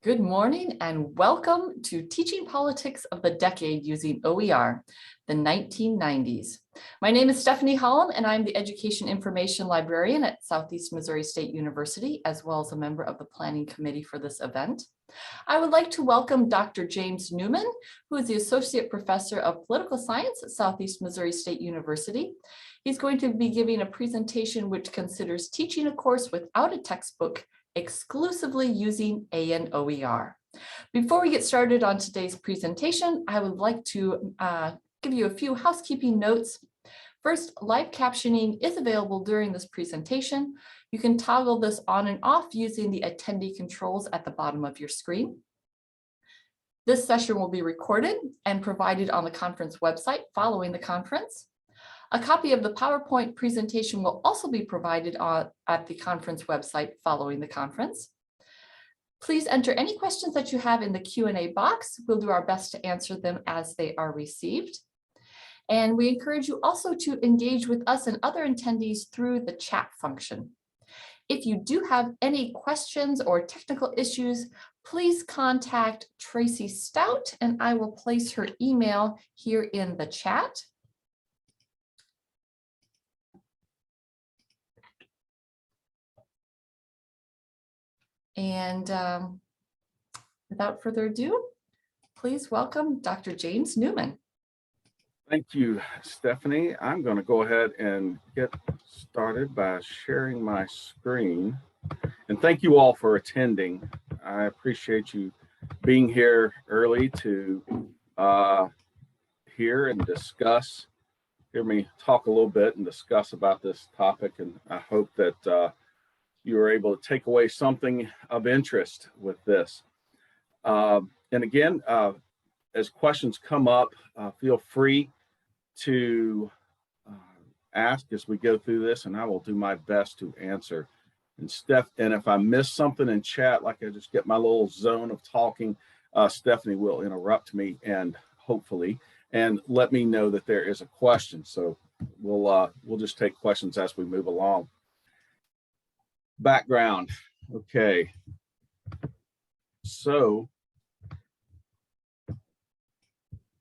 Good morning and welcome to Teaching Politics of the Decade using OER, the 1990s. My name is Stephanie Holland and I'm the Education Information Librarian at Southeast Missouri State University, as well as a member of the planning committee for this event. I would like to welcome Dr. James Newman, who is the Associate Professor of Political Science at Southeast Missouri State University. He's going to be giving a presentation which considers teaching a course without a textbook exclusively using OER. Before we get started on today's presentation, I would like to give you a few housekeeping notes. First, live captioning is available during this presentation. You can toggle this on and off using the attendee controls at the bottom of your screen. This session will be recorded and provided on the conference website following the conference. A copy of the PowerPoint presentation will also be provided at the conference website following the conference. Please enter any questions that you have in the Q&A box. We'll do our best to answer them as they are received. And we encourage you also to engage with us and other attendees through the chat function. If you do have any questions or technical issues, please contact Tracy Stout and I will place her email here in the chat. And without further ado, please welcome Dr. James Newman. Thank you, Stephanie. I'm going to go ahead and get started by sharing my screen. And thank you all for attending. I appreciate you being here early to hear and discuss, hear me talk a little bit and discuss about this topic. And I hope that you are able to take away something of interest with this. And again, as questions come up, feel free to ask as we go through this, and I will do my best to answer. And if I miss something in chat, like I just get my little zone of talking, Stephanie will interrupt me and hopefully, and let me know that there is a question. So we'll just take questions as we move along. Background. Okay. So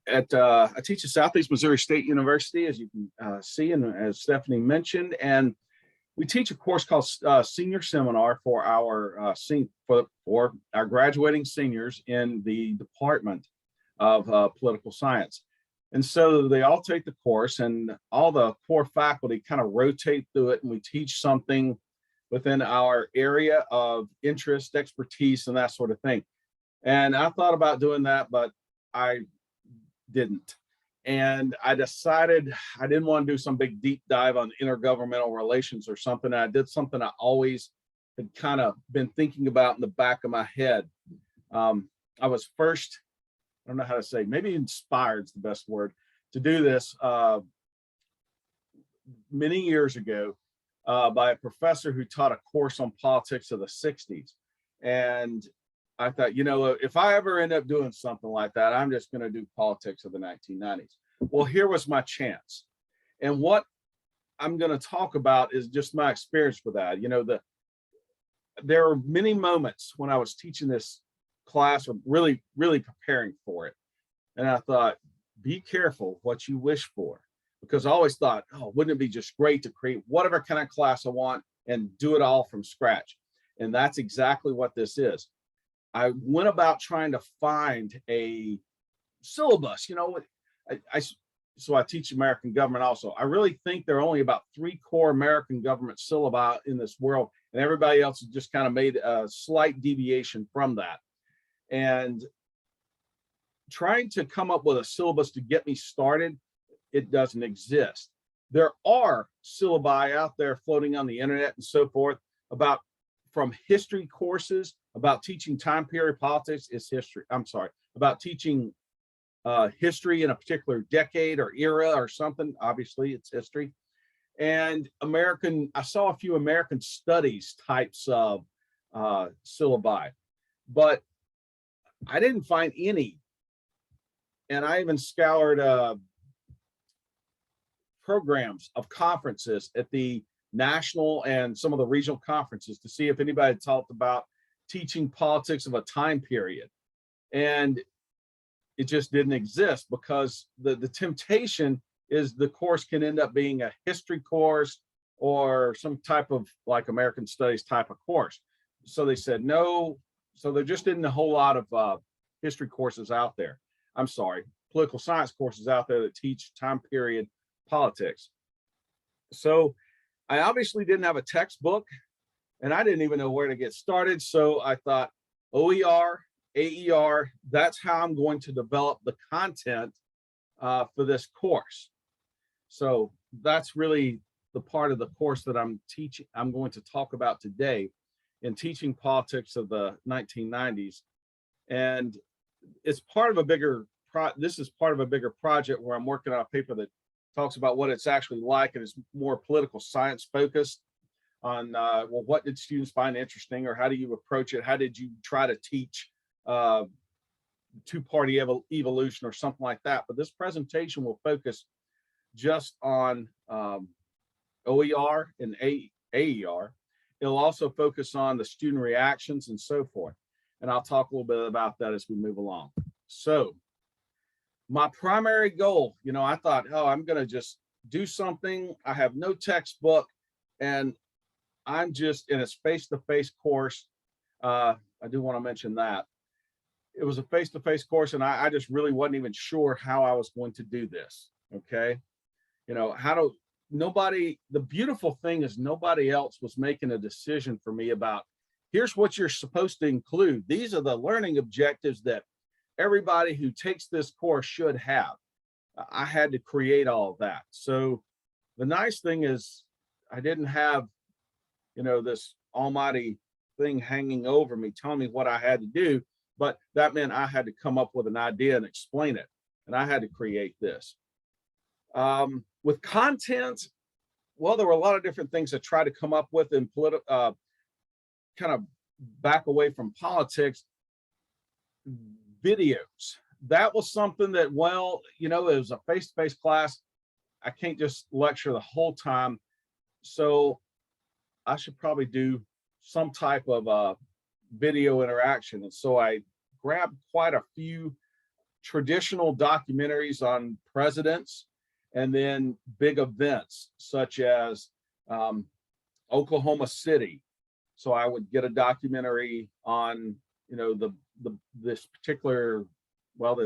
I teach at Southeast Missouri State University, as you can see, and as Stephanie mentioned, and we teach a course called Senior Seminar for our for our graduating seniors in the Department of Political Science. And so they all take the course, and all the core faculty kind of rotate through it, and we teach something within our area of interest, expertise, and that sort of thing. And I thought about doing that, but I didn't. And I decided I didn't want to do some big deep dive on intergovernmental relations or something. I did something I always had kind of been thinking about in the back of my head. I was first, I don't know how to say, maybe inspired is the best word, to do this many years ago. By a professor who taught a course on politics of the 60s. And I thought, you know, if I ever end up doing something like that, I'm just going to do politics of the 1990s. Well, here was my chance. And what I'm going to talk about is just my experience with that. You know, there are many moments when I was teaching this class or really preparing for it. And I thought, be careful what you wish for. Because I always thought, oh, wouldn't it be just great to create whatever kind of class I want and do it all from scratch? And that's exactly what this is. I went about trying to find a syllabus. You know, so I teach American government also. I really think there are only about 3 core American government syllabi in this world, and everybody else has just kind of made a slight deviation from that. And trying to come up with a syllabus to get me started, it doesn't exist. There are syllabi out there floating on the internet and so forth from history courses about teaching time period politics is history. I'm sorry, about teaching history in a particular decade or era or something. Obviously, it's history. And I saw a few American studies types of syllabi, but I didn't find any. And I even scoured programs of conferences at the national and some of the regional conferences to see if anybody had talked about teaching politics of a time period. And it just didn't exist because the temptation is the course can end up being a history course or some type of like American studies type of course. So they said no. So there just isn't a whole lot of history courses out there. I'm sorry, political science courses out there that teach time period politics. So I obviously didn't have a textbook and I didn't even know where to get started. So I thought OER, AER, that's how I'm going to develop the content for this course. So that's really the part of the course that I'm going to talk about today in teaching politics of the 1990s. And it's part of a bigger, this is part of a bigger project where I'm working on a paper that talks about what it's actually like, and it's more political science focused on, well, what did students find interesting, or how do you approach it? How did you try to teach two-party evolution or something like that? But this presentation will focus just on OER and AER. It'll also focus on the student reactions and so forth. And I'll talk a little bit about that as we move along. So my primary goal, you know, I thought, oh, I'm going to just do something. I have no textbook and I'm just in a face-to-face course. I do want to mention that. It was a face-to-face course and I just really wasn't even sure how I was going to do this. Okay. You know, the beautiful thing is nobody else was making a decision for me about, here's what you're supposed to include. These are the learning objectives that everybody who takes this course should have. I had to create all of that. So the nice thing is I didn't have, you know, this almighty thing hanging over me telling me what I had to do, but that meant I had to come up with an idea and explain it. And I had to create this. With content, well, there were a lot of different things I tried to come up with in kind of back away from politics. Videos, that was something that, well, you know, it was a face-to-face class. I can't just lecture the whole time. So I should probably do some type of video interaction. And so I grabbed quite a few traditional documentaries on presidents and then big events such as Oklahoma City. So I would get a documentary on, you know, this particular, well,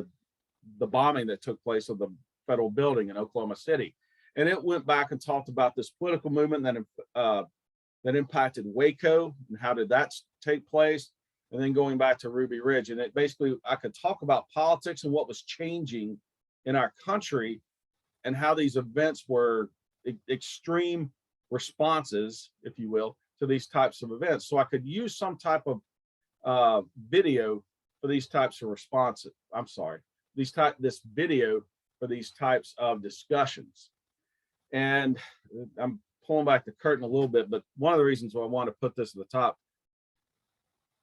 the bombing that took place of the federal building in Oklahoma City. And it went back and talked about this political movement that impacted Waco and how did that take place, and then going back to Ruby Ridge. And it basically, I could talk about politics and what was changing in our country and how these events were extreme responses, if you will, to these types of events. So I could use some type of video for these types of responses. I'm sorry, this video for these types of discussions. And I'm pulling back the curtain a little bit, but one of the reasons why I want to put this at the top,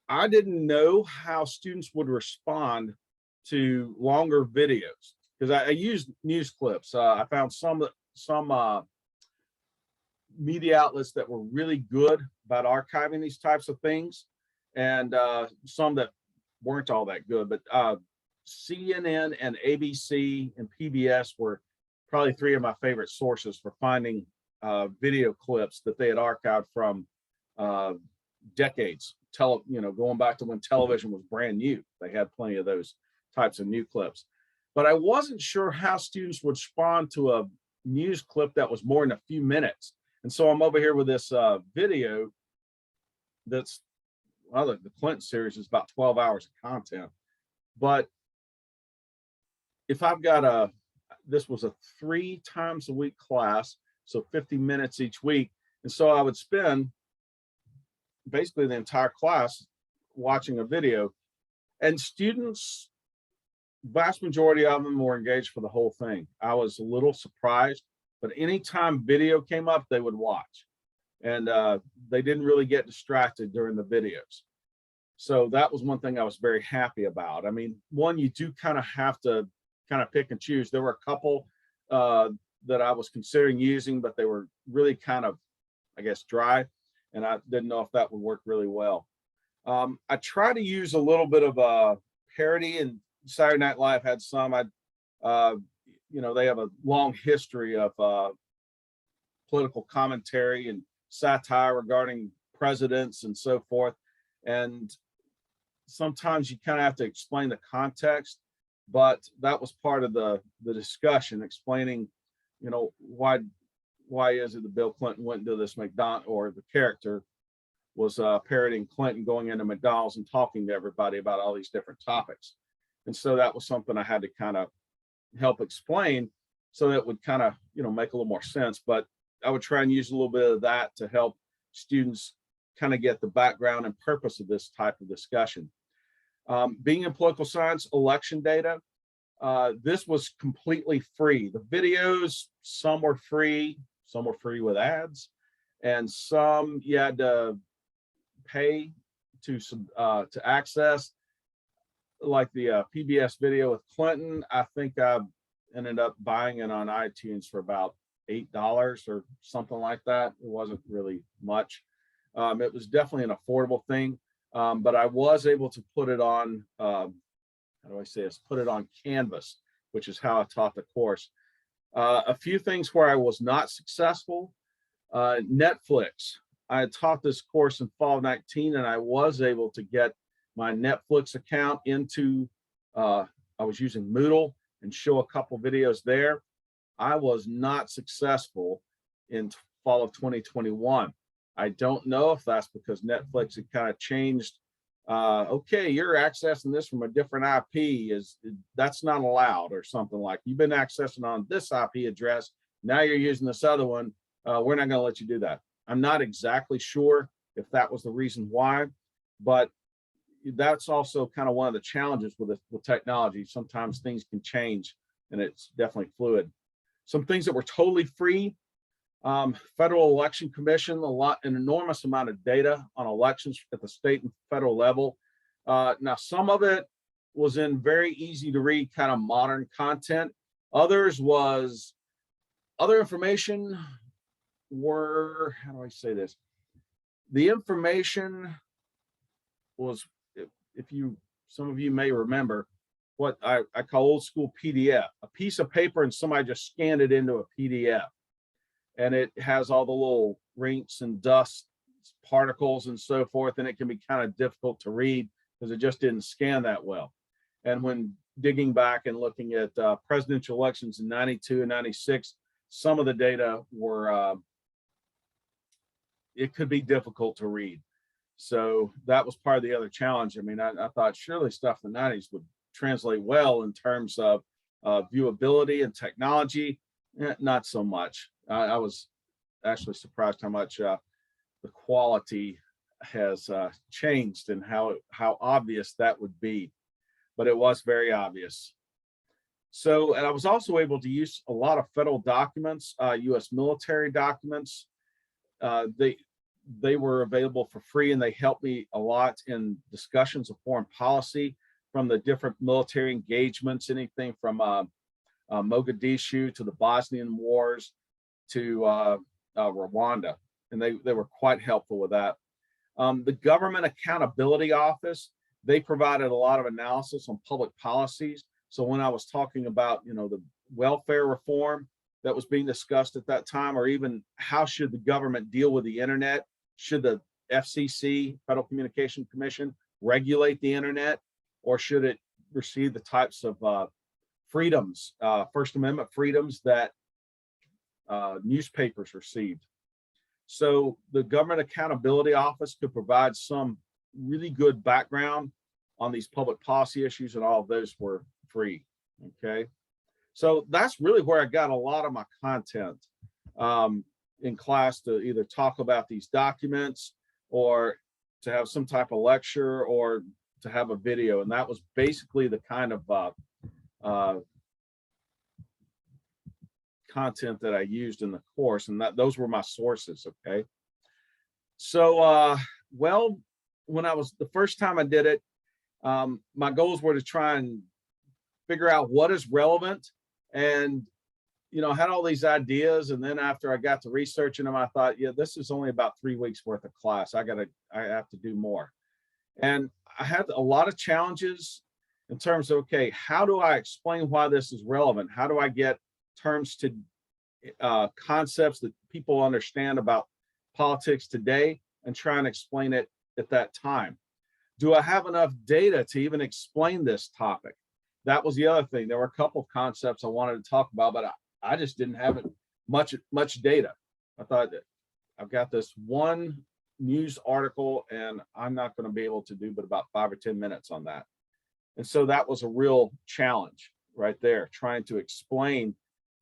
I didn't know how students would respond to longer videos because I used news clips. I found some media outlets that were really good about archiving these types of things, and some that weren't all that good. But CNN and ABC and PBS were probably three of my favorite sources for finding video clips that they had archived from decades, going back to when television was brand new. They had plenty of those types of new clips. But I wasn't sure how students would respond to a news clip that was more than a few minutes. And so I'm over here with this video that's, well, the Clinton series is about 12 hours of content. But if I've got this was a 3 times a week class, so 50 minutes each week. And so I would spend basically the entire class watching a video, and students, vast majority of them were engaged for the whole thing. I was a little surprised, but anytime video came up, they would watch, and they didn't really get distracted during the videos. So that was one thing I was very happy about. I mean, one, you do kind of have to kind of pick and choose. There were a couple that I was considering using, but they were really kind of, I guess, dry, and I didn't know if that would work really well. I try to use a little bit of a parody, and Saturday Night Live had some. They have a long history of political commentary and satire regarding presidents and so forth. And sometimes you kind of have to explain the context, but that was part of the discussion, explaining, why is it that Bill Clinton went into this McDonald's, or the character was parodying Clinton going into McDonald's and talking to everybody about all these different topics. And so that was something I had to kind of help explain, so that it would kind of, make a little more sense. But I would try and use a little bit of that to help students kind of get the background and purpose of this type of discussion. Being in political science, election data, this was completely free. The videos, some were free with ads, and some you had to pay to access, like the PBS video with Clinton. I think I ended up buying it on iTunes for about $8 or something like that. It wasn't really much. It was definitely an affordable thing, but I was able to put it on, how do I say this? Put it on Canvas, which is how I taught the course. A few things where I was not successful. Netflix. I had taught this course in fall of 19, and I was able to get my Netflix account into, I was using Moodle, and show a couple videos there. I was not successful in fall of 2021. I don't know if that's because Netflix had kind of changed. Okay, you're accessing this from a different IP, that's not allowed, or something like, you've been accessing on this IP address, now you're using this other one. We're not going to let you do that. I'm not exactly sure if that was the reason why, but that's also kind of one of the challenges with technology. Sometimes things can change, and it's definitely fluid. Some things that were totally free. Federal Election Commission, an enormous amount of data on elections at the state and federal level. Now, some of it was in very easy to read kind of modern content. Other information were, how do I say this? The information was, some of you may remember, what I call old school PDF, a piece of paper and somebody just scanned it into a PDF. And it has all the little rinks and dust particles and so forth, and it can be kind of difficult to read because it just didn't scan that well. And when digging back and looking at presidential elections in 92 and 96, some of the data were, it could be difficult to read. So that was part of the other challenge. I mean, I thought surely stuff in the 90s would translate well in terms of viewability and technology. Not so much. I was actually surprised how much the quality has changed, and how obvious that would be, but it was very obvious. So, and I was also able to use a lot of federal documents, U.S. military documents. They were available for free, and they helped me a lot in discussions of foreign policy, from the different military engagements, anything from Mogadishu to the Bosnian wars to Rwanda, and they were quite helpful with that. The Government Accountability Office, they provided a lot of analysis on public policies. So when I was talking about, the welfare reform that was being discussed at that time, or even how should the government deal with the internet? Should the FCC, Federal Communication Commission, regulate the internet, or should it receive the types of freedoms, First Amendment freedoms that newspapers received? So the Government Accountability Office could provide some really good background on these public policy issues, and all of those were free. Okay, so that's really where I got a lot of my content in class, to either talk about these documents, or to have some type of lecture, or to have a video. And that was basically the kind of content that I used in the course, and those were my sources. Okay, so well, when the first time I did it, my goals were to try and figure out what is relevant, and I had all these ideas, and then after I got to researching them, I thought, yeah, this is only about 3 weeks worth of class. I have to do more. And I had a lot of challenges in terms of, okay, how do I explain why this is relevant? How do I get terms to concepts that people understand about politics today and try and explain it at that time? Do I have enough data to even explain this topic? That was the other thing. There were a couple of concepts I wanted to talk about, but I just didn't have it much data. I thought that I've got this one news article and I'm not going to be able to do but about 5 or 10 minutes on that. And so that was a real challenge right there, trying to explain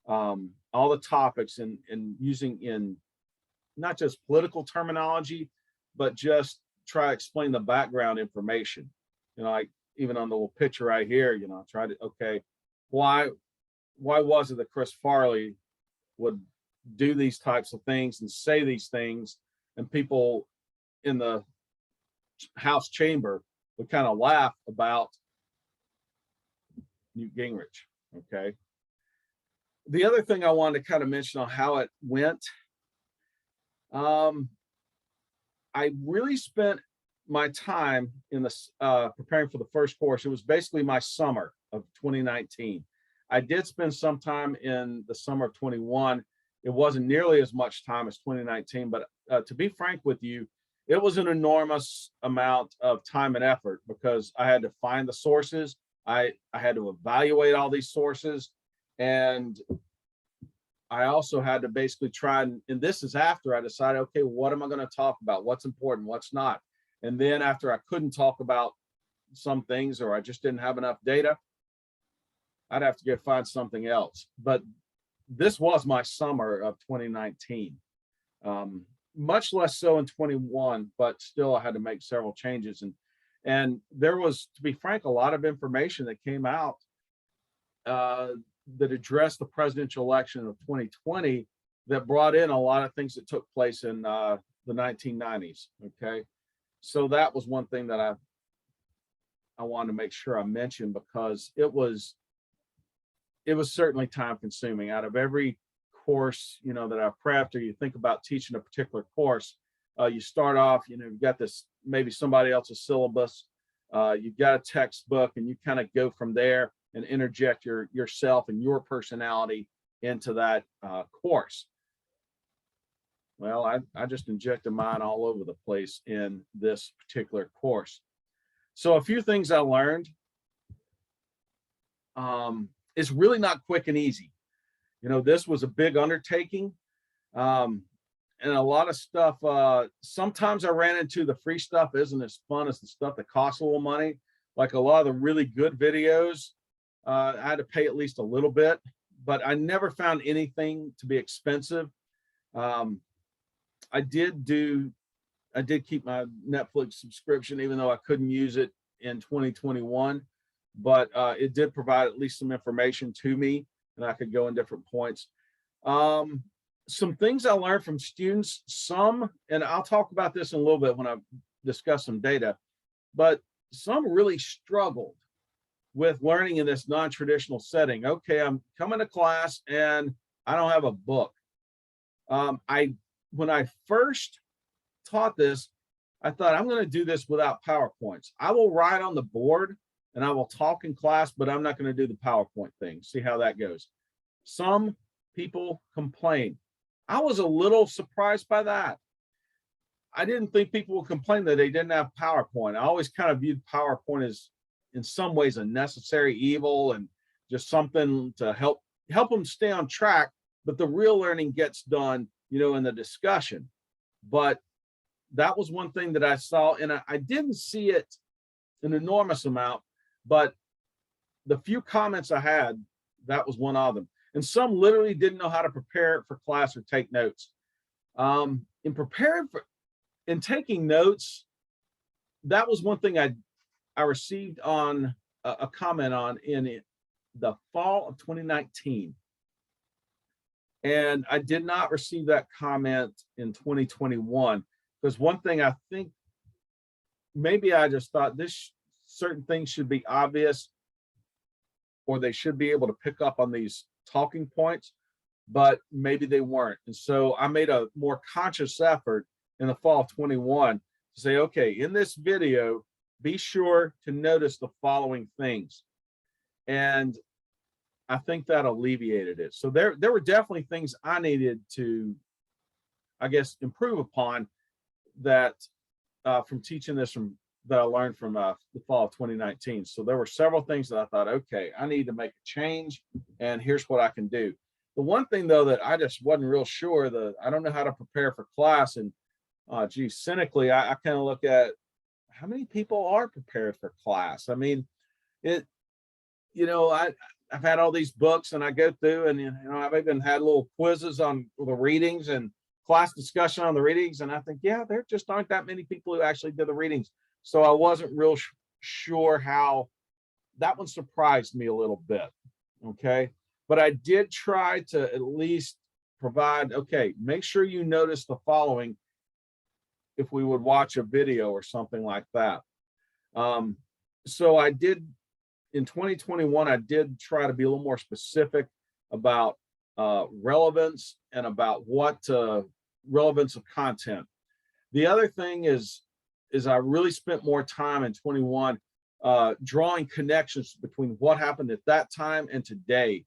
all the topics and using in not just political terminology, but just try to explain the background information. You know, like even on the little picture right here, you know, try to, okay, why was it that Chris Farley would do these types of things and say these things, and people in the House chamber would kind of laugh about Newt Gingrich, okay? The other thing I wanted to kind of mention on how it went, I really spent my time in this preparing for the first course. It was basically my summer of 2019. I did spend some time in the summer of 21. It wasn't nearly as much time as 2019, but to be frank with you, it was an enormous amount of time and effort because I had to find the sources. I had to evaluate all these sources, and I also had to basically try and this is after I decided, okay, what am I going to talk about? What's important? What's not? And then after I couldn't talk about some things or I just didn't have enough data, I'd have to go find something else. But this was my summer of 2019. Much less so in 21, but still I had to make several changes. And there was, to be frank, a lot of information that came out that addressed the presidential election of 2020 that brought in a lot of things that took place in the 1990s. Okay, so that was one thing that I wanted to make sure I mentioned because it was certainly time consuming. Out of every course, you know, that I've prepped, or you think about teaching a particular course, you start off, you know, you've got this maybe somebody else's syllabus, you've got a textbook, and you kind of go from there and interject yourself and your personality into that course. Well, I just injected mine all over the place in this particular course. So a few things I learned. It's really not quick and easy. You know, this was a big undertaking. And a lot of stuff, sometimes I ran into the free stuff isn't as fun as the stuff that costs a little money. Like a lot of the really good videos, I had to pay at least a little bit, but I never found anything to be expensive. I did keep my Netflix subscription, even though I couldn't use it in 2021, but it did provide at least some information to me, and I could go in different points. Some things I learned from students, and I'll talk about this in a little bit when I discuss some data, but some really struggled with learning in this non-traditional setting. Okay, I'm coming to class and I don't have a book. When I first taught this, I thought I'm going to do this without PowerPoints. I will write on the board and I will talk in class, but I'm not going to do the PowerPoint thing. See how that goes. Some people complain. I was a little surprised by that. I didn't think people would complain that they didn't have PowerPoint. I always kind of viewed PowerPoint as in some ways a necessary evil and just something to help them stay on track. But the real learning gets done, you know, in the discussion. But that was one thing that I saw, and I didn't see it an enormous amount, but the few comments I had, that was one of them. And some literally didn't know how to prepare for class or take notes. In taking notes, that was one thing I received on a comment on in the fall of 2019. And I did not receive that comment in 2021, because one thing I think, maybe I just thought certain things should be obvious, or they should be able to pick up on these talking points, but maybe they weren't. And so I made a more conscious effort in the fall of 21 to say, okay, in this video, be sure to notice the following things. And I think that alleviated it. So there were definitely things I needed to, I guess, improve upon that from teaching this from that I learned from the fall of 2019. So there were several things that I thought, okay, I need to make a change, and here's what I can do. The one thing though that I just wasn't real sure, I don't know how to prepare for class, and geez, cynically, I kind of look at how many people are prepared for class. I mean, it, you know, I've had all these books and I go through, and I've even had little quizzes on the readings and class discussion on the readings, and I think, yeah, there just aren't that many people who actually did the readings. So I wasn't real sure how that one surprised me a little bit. Okay, but I did try to at least provide, okay, make sure you notice the following if we would watch a video or something like that. So I did, in 2021, I did try to be a little more specific about relevance and about what relevance of content. The other thing is I really spent more time in 21 drawing connections between what happened at that time and today.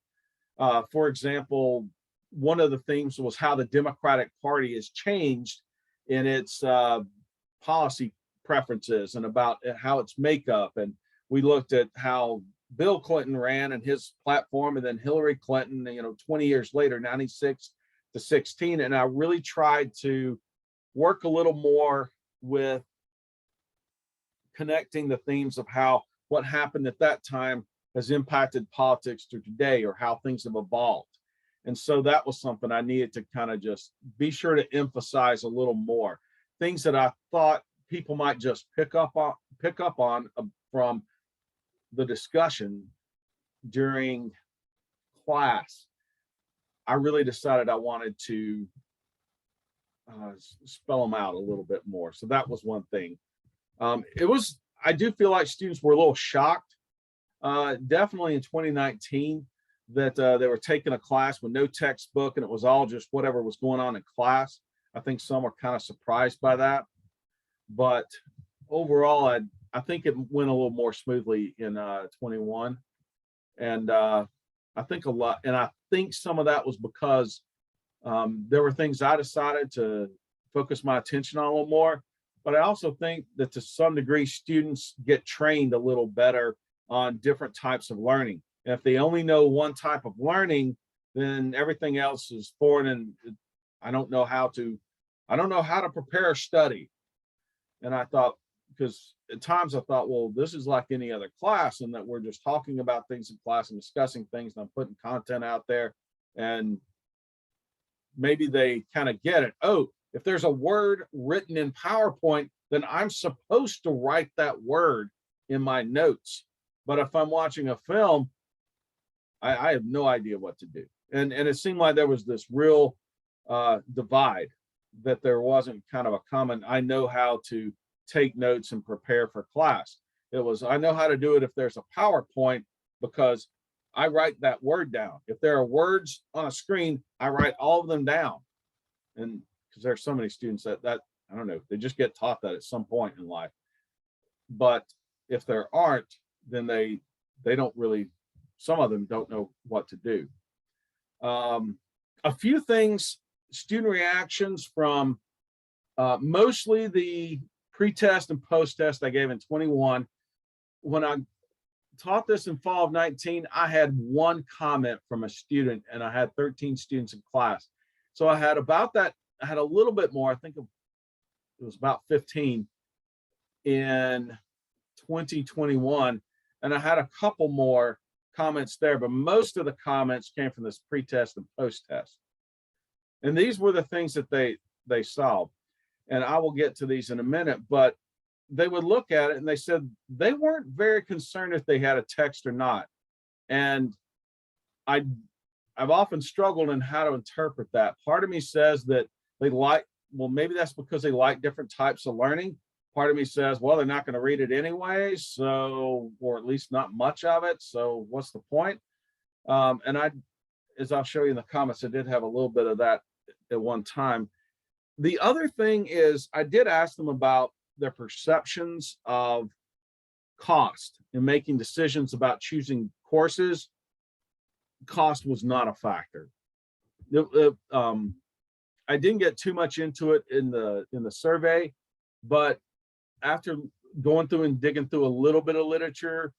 For example, one of the themes was how the Democratic Party has changed in its policy preferences and about how its makeup. And we looked at how Bill Clinton ran and his platform, and then Hillary Clinton, 20 years later, 96 to 16. And I really tried to work a little more with connecting the themes of how what happened at that time has impacted politics to today, or how things have evolved. And so that was something I needed to kind of just be sure to emphasize a little more. Things that I thought people might just pick up on from the discussion during class. I really decided I wanted to spell them out a little bit more. So that was one thing. I do feel like students were a little shocked, definitely in 2019, that they were taking a class with no textbook and it was all just whatever was going on in class. I think some were kind of surprised by that, but overall, I think it went a little more smoothly in 21. And I think I think some of that was because there were things I decided to focus my attention on a little more. But I also think that to some degree, students get trained a little better on different types of learning. And if they only know one type of learning, then everything else is foreign, and I don't know how to prepare a study. And I thought, because at times I thought, well, this is like any other class, and that we're just talking about things in class and discussing things, and I'm putting content out there, and maybe they kind of get it. Oh, if there's a word written in PowerPoint, then I'm supposed to write that word in my notes. But if I'm watching a film, I have no idea what to do. And it seemed like there was this real divide, that there wasn't kind of a common, I know how to take notes and prepare for class. It was, I know how to do it if there's a PowerPoint, because I write that word down. If there are words on a screen, I write all of them down. And because there's so many students that I don't know, they just get taught that at some point in life. But if there aren't, then they don't really, some of them don't know what to do. A few things, student reactions from mostly the pretest and post-test I gave in 21. When I taught this in fall of 19, I had one comment from a student, and I had 13 students in class. So I had about that, I had a little bit more, I think it was about 15 in 2021. And I had a couple more comments there, but most of the comments came from this pretest and post-test. And these were the things that they solved. And I will get to these in a minute, but they would look at it and they said they weren't very concerned if they had a text or not. And I've often struggled in how to interpret that. Part of me says that they like, well, maybe that's because they like different types of learning. Part of me says, well, they're not going to read it anyway, so, or at least not much of it. So what's the point? And as I'll show you in the comments, I did have a little bit of that at one time. The other thing is I did ask them about their perceptions of cost in making decisions about choosing courses, cost was not a factor. I didn't get too much into it in the survey, but after going through and digging through a little bit of literature,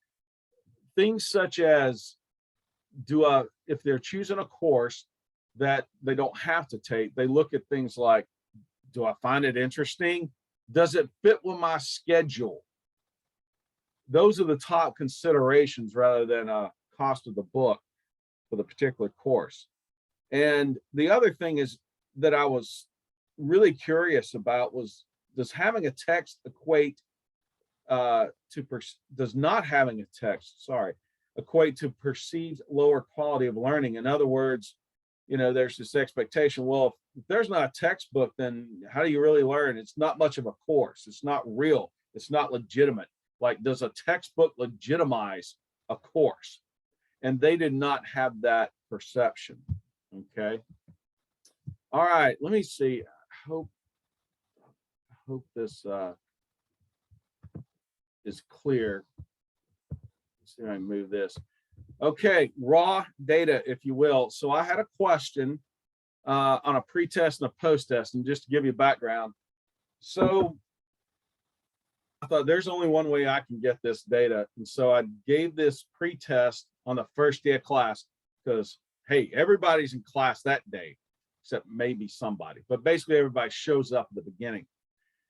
things such as if they're choosing a course that they don't have to take, they look at things like, do I find it interesting? Does it fit with my schedule? Those are the top considerations rather than cost of the book for the particular course. And the other thing is that I was really curious about was, does having a text equate does not having a text, equate to perceived lower quality of learning? In other words, there's this expectation, well, if there's not a textbook, then how do you really learn? It's not much of a course. It's not real. It's not legitimate. Like, does a textbook legitimize a course? And they did not have that perception. Okay. All right, let me see. I hope this is clear. Let's see if I can move this. Okay, raw data, if you will. So I had a question on a pretest and a post-test, and just to give you background. So I thought there's only one way I can get this data. And so I gave this pretest on the first day of class because, hey, everybody's in class that day, except maybe somebody. But basically, everybody shows up at the beginning.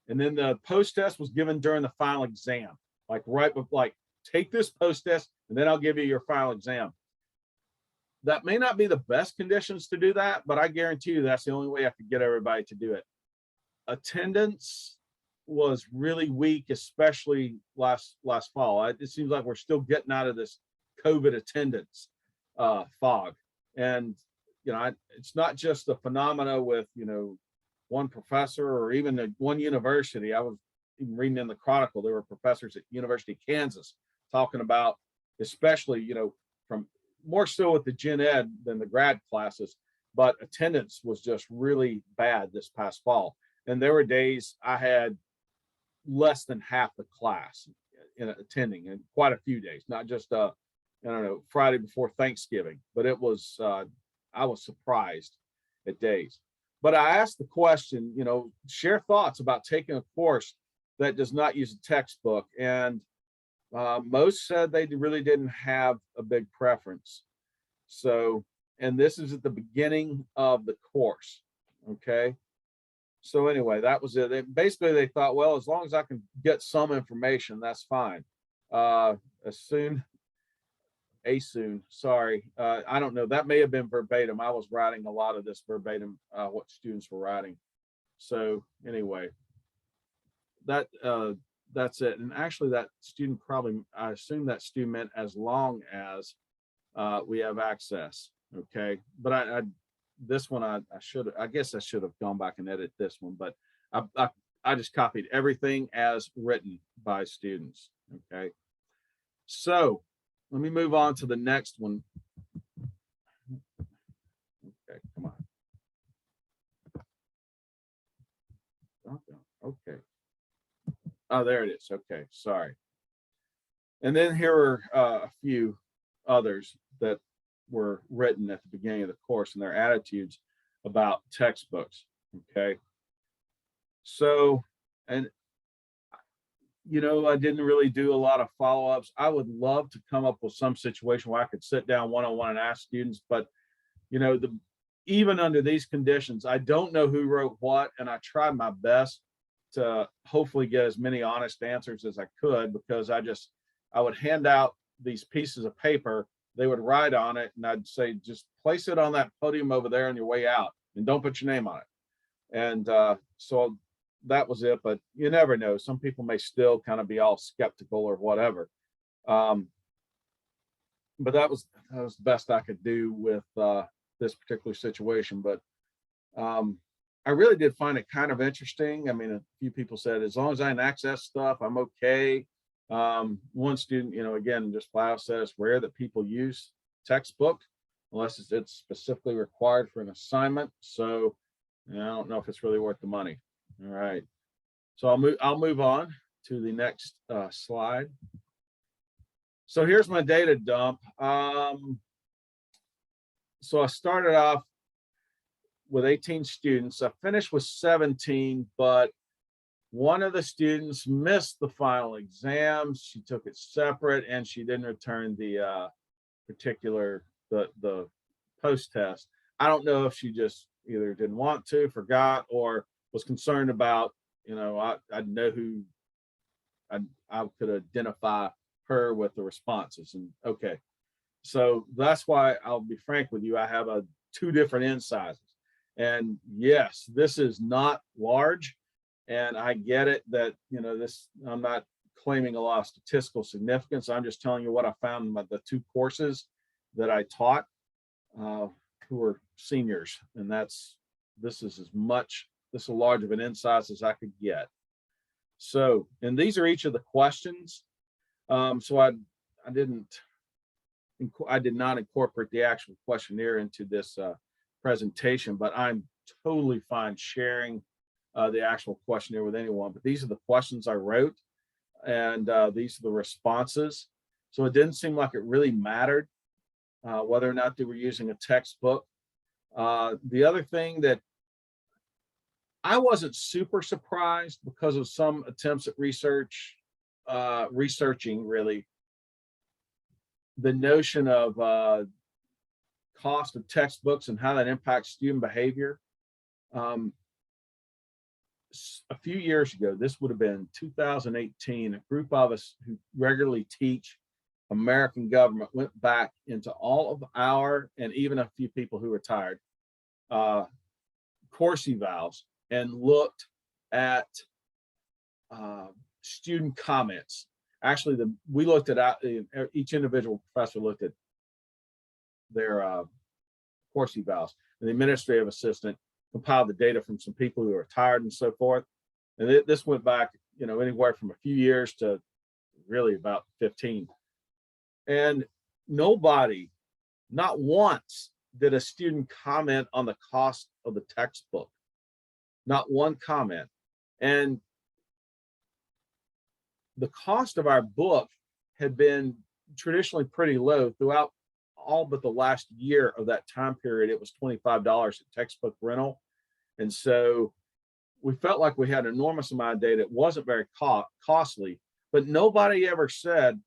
And then the post-test was given during the final exam, like right before, like, take this post-test, and then I'll give you your final exam. That may not be the best conditions to do that, but I guarantee you that's the only way I could get everybody to do it. Attendance was really weak, especially last fall. It seems like we're still getting out of this COVID attendance fog. And, it's not just a phenomena with, one professor or even one university. I was even reading in the Chronicle, there were professors at University of Kansas talking about, especially, from more so with the gen ed than the grad classes, but attendance was just really bad this past fall. And there were days I had less than half the class in attending, and quite a few days, not just Friday before Thanksgiving, but it was I was surprised at days. But I asked the question, share thoughts about taking a course that does not use a textbook, and most said they really didn't have a big preference. So, and this is at the beginning of the course. Okay. So anyway, that was it. Basically, they thought, well, as long as I can get some information, that's fine. Sorry. I don't know. That may have been verbatim. I was writing a lot of this verbatim, what students were writing. So anyway, that's it. And actually that student I assume that student meant as long as we have access. Okay. But this one, I guess I should have gone back and edited this one, but I just copied everything as written by students. Okay. So let me move on to the next one. Okay, come on. Okay. Oh, there it is. Okay, sorry. And then here are a few others that were written at the beginning of the course and their attitudes about textbooks. Okay. So, and I didn't really do a lot of follow-ups. I would love to come up with some situation where I could sit down one-on-one and ask students, but even under these conditions, I don't know who wrote what, and I tried my best to hopefully get as many honest answers as I could, because I would hand out these pieces of paper, they would write on it, and I'd say, just place it on that podium over there on your way out, and don't put your name on it. And so that was it, but you never know. Some people may still kind of be all skeptical or whatever. But that was the best I could do with this particular situation. But I really did find it kind of interesting. I mean, a few people said, as long as I can access stuff, I'm okay. One student, again, just flat out said it's rare that people use textbook unless it's specifically required for an assignment. So I don't know if it's really worth the money. All right. So I'll move on to the next slide. So here's my data dump. So I started off with 18 students. I finished with 17, but one of the students missed the final exams. She took it separate and she didn't return the the post test. I don't know if she just either didn't want to, forgot, or was concerned about, I know who I could identify her with the responses. And okay, so that's why I'll be frank with you. I have two different N sizes. And yes, this is not large. And I get it that, I'm not claiming a lot of statistical significance. I'm just telling you what I found in the two courses that I taught, who were seniors. And this is as large of an N size as I could get. So, and these are each of the questions. So I did not incorporate the actual questionnaire into this presentation, but I'm totally fine sharing the actual questionnaire with anyone. But these are the questions I wrote, and these are the responses. So it didn't seem like it really mattered whether or not they were using a textbook. The other thing that I wasn't super surprised because of some attempts at researching really the notion of cost of textbooks and how that impacts student behavior. A few years ago, this would have been 2018, a group of us who regularly teach American government went back into all of our, and even a few people who retired, course evals and looked at student comments. Actually, we looked at each individual professor looked at their course evals, and the administrative assistant compiled the data from some people who are retired and so forth. And this went back, anywhere from a few years to really about 15. And nobody, not once, did a student comment on the cost of the textbook. Not one comment. And the cost of our book had been traditionally pretty low throughout all but the last year of that time period. It was $25 at textbook rental. And so we felt like we had an enormous amount of data. It wasn't very costly, but nobody ever said,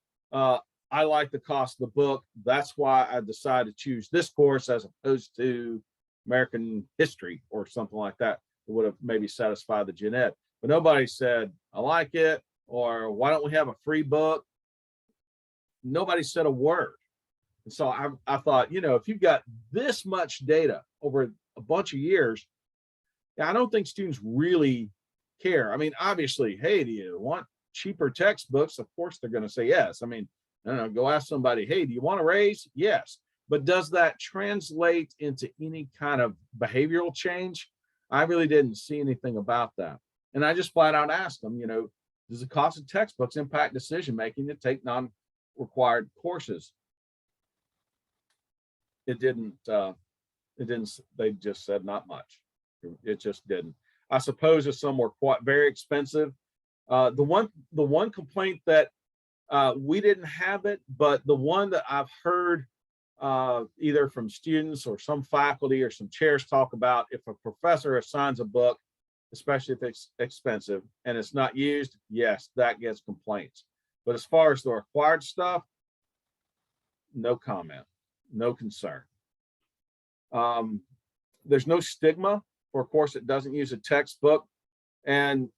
I like the cost of the book. That's why I decided to choose this course as opposed to American history or something like that. It would have maybe satisfied the gen ed. But nobody said, I like it, or why don't we have a free book? Nobody said a word. And so I thought, if you've got this much data over a bunch of years, I don't think students really care. I mean, obviously, hey, do you want cheaper textbooks? Of course, they're going to say yes. I mean, I don't know, go ask somebody, hey, do you want a raise? Yes. But does that translate into any kind of behavioral change? I really didn't see anything about that. And I just flat out asked them, does the cost of textbooks impact decision-making to take non-required courses? It didn't, they just said not much. It just didn't. I suppose if some were quite very expensive. The one complaint that we didn't have it, but the one that I've heard either from students or some faculty or some chairs talk about, if a professor assigns a book, especially if it's expensive and it's not used, yes, that gets complaints. But as far as the required stuff, no comment, no concern. There's no stigma for a course that doesn't use a textbook. And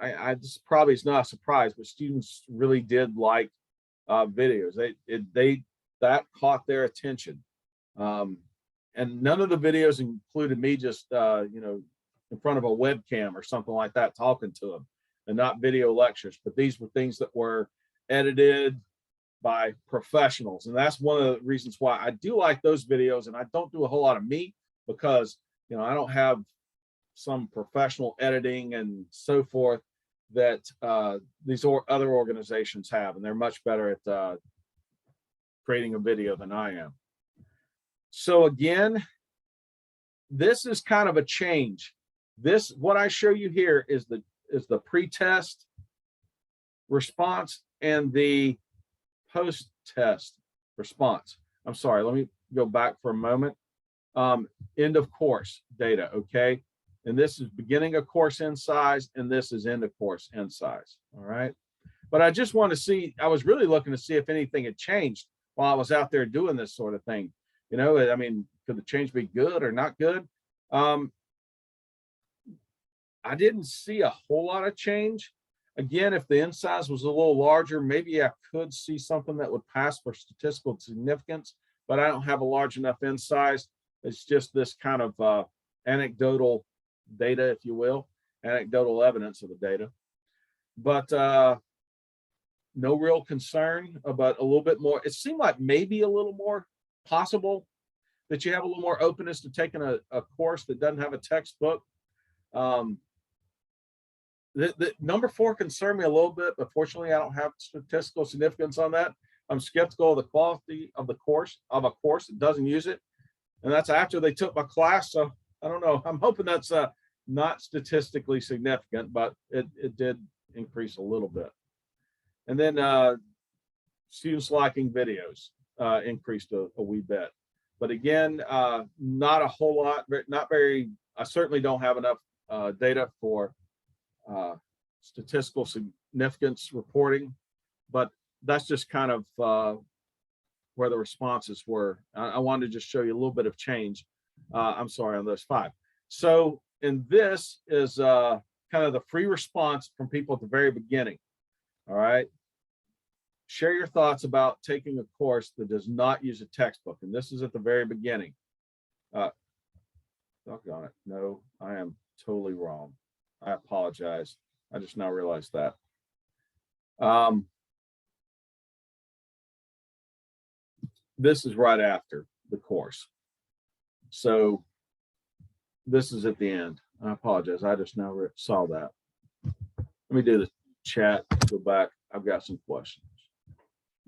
this probably is not a surprise, but students really did like videos. That caught their attention. And none of the videos included me just, in front of a webcam or something like that, talking to them, and not video lectures. But these were things that were edited by professionals. And that's one of the reasons why I do like those videos. And I don't do a whole lot of me because, I don't have some professional editing and so forth that these other organizations have, and they're much better at creating a video than I am. So again, this is kind of a change. What I show you here is the pretest response and the post-test response. I'm sorry, let me go back for a moment. End of course data, okay? And this is beginning of course end size, and this is end of course end size, all right? But I just want to see, I was really looking to see if anything had changed while I was out there doing this sort of thing. You know, I mean, could the change be good or not good? I didn't see a whole lot of change. Again, if the end size was a little larger, maybe I could see something that would pass for statistical significance, but I don't have a large enough end size. It's just this kind of anecdotal data, if you will, anecdotal evidence of the data. But no real concern about a little bit more. It seemed like maybe a little more possible that you have a little more openness to taking a course that doesn't have a textbook. The number 4 concerned me a little bit, but fortunately I don't have statistical significance on that. I'm skeptical of the quality of the course, of a course that doesn't use it. And that's after they took my class. So I don't know. I'm hoping that's not statistically significant, but it did increase a little bit. And then students liking videos increased a wee bit. But again, not a whole lot, not very, I certainly don't have enough data for statistical significance reporting, but that's just kind of where the responses were. I wanted to just show you a little bit of change. I'm sorry, on those 5. So, and this is kind of the free response from people at the very beginning. All right. Share your thoughts about taking a course that does not use a textbook. And this is at the very beginning. Doggone it. No, I am totally wrong. I apologize. I just now realized that. This is right after the course. So this is at the end. I apologize. I just now saw that. Let me do the chat, go back. I've got some questions.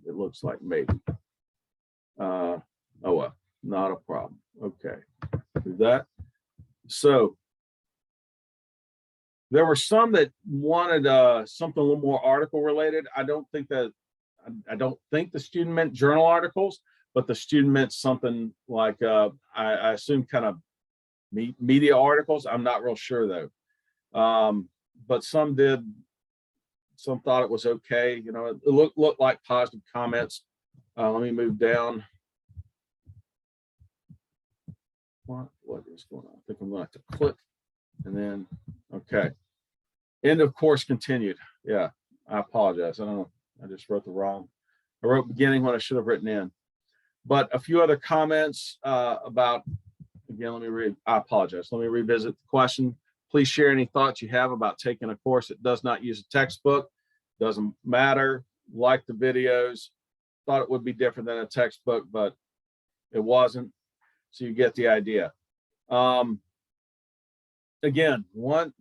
It looks like maybe. Oh, well, not a problem. Okay, do that. So there were some that wanted something a little more article related. I don't think the student meant journal articles, but the student meant something like I assume kind of media articles. I'm not real sure though. But some did. Some thought it was okay. You know, it looked like positive comments. Let me move down. What is going on? I think I'm going to have to click and then, okay. End of course continued. Yeah, I apologize. I don't know. I just wrote I wrote beginning when I should have written in. But a few other comments about, again, I apologize. Let me revisit the question. Please share any thoughts you have about taking a course that does not use a textbook. Doesn't matter. Like the videos. Thought it would be different than a textbook, but it wasn't. So you get the idea. Again, one